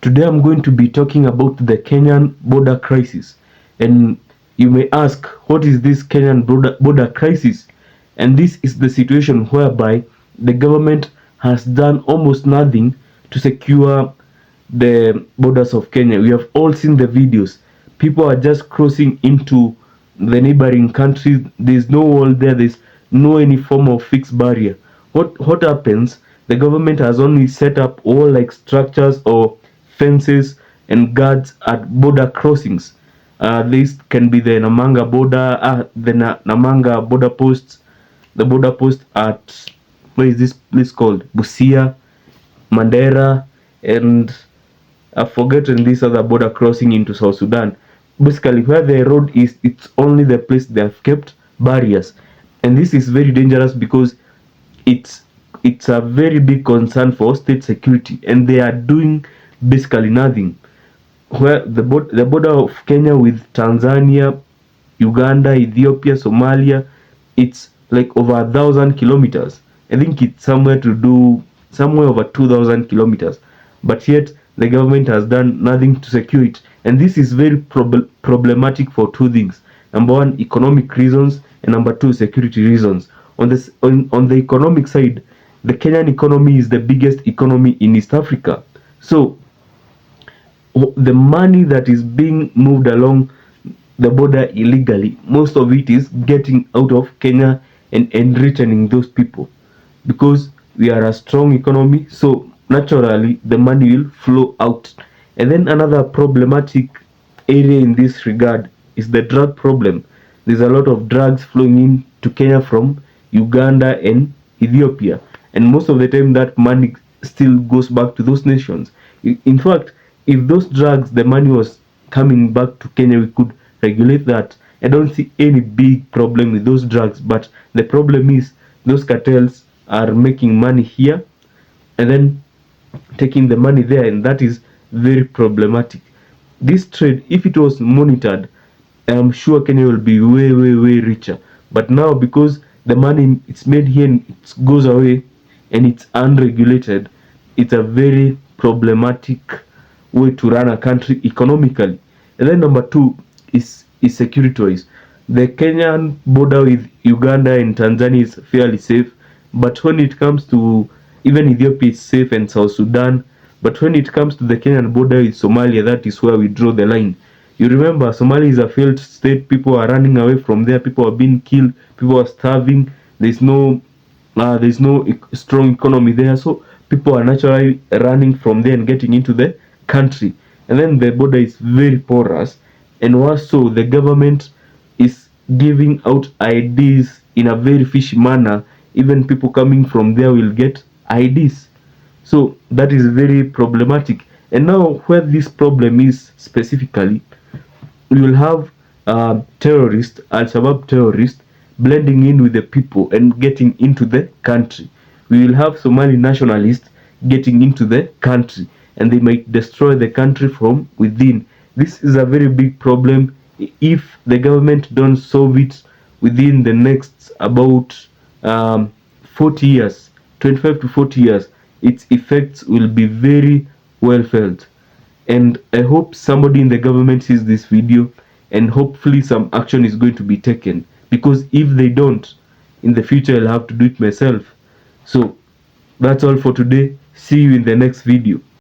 Today I'm going to be talking about the Kenyan border crisis. And you may ask, what is this Kenyan border crisis? And this is the situation whereby the government has done almost nothing to secure the borders of Kenya. We have all seen the videos. People are just crossing into the neighboring countries. There's no wall there. There's no any form of fixed barrier. What happens? The government has only set up all like structures or fences and guards at border crossings. This can be the Namanga border, Namanga border posts, the border post at, where is this place called? Busia, Mandera, and I've forgotten this other border crossing into South Sudan. Basically, where the road is, it's only the place they have kept barriers, and this is very dangerous because it's it's a very big concern for state security, and they are doing basically nothing. Where the border of Kenya with Tanzania, Uganda, Ethiopia, Somalia, it's like over 1,000 kilometers. I think it's somewhere over 2,000 kilometers, but yet the government has done nothing to secure it, and this is very problematic for two things. Number one, economic reasons, and number two, security reasons. On the economic side, the Kenyan economy is the biggest economy in East Africa. So the money that is being moved along the border illegally, most of it is getting out of Kenya and enriching those people, because we are a strong economy, so naturally the money will flow out. And then another problematic area in this regard is the drug problem. There's a lot of drugs flowing in to Kenya from Uganda and Ethiopia, and most of the time that money still goes back to those nations. In fact, if those drugs, the money was coming back to Kenya, we could regulate that. I don't see any big problem with those drugs, but the problem is those cartels are making money here and then taking the money there, and that is very problematic. This trade, if it was monitored, I'm sure Kenya will be way, way, way richer. But now, because the money it's made here and it goes away and it's unregulated, it's a very problematic way to run a country economically. And then number two is security wise. The Kenyan border with Uganda and Tanzania is fairly safe, but when it comes to, even Ethiopia is safe, and South Sudan, but when it comes to the Kenyan border with Somalia, that is where we draw the line. You remember, Somalia is a failed state. People are running away from there. People are being killed. People are starving. There's no strong economy there, so people are naturally running from there and getting into the country. And then the border is very porous, and also the government is giving out IDs in a very fishy manner. Even people coming from there will get IDs, so that is very problematic. And now, where this problem is specifically, we will have terrorists, Al-Shabaab terrorists, blending in with the people and getting into the country. We will have Somali nationalists getting into the country, and they might destroy the country from within. This is a very big problem. If the government don't solve it within the next about 40 years, 25 to 40 years, its effects will be very well felt. And I hope somebody in the government sees this video, and hopefully some action is going to be taken, because if they don't, in the future I'll have to do it myself. So that's all for today. See you in the next video.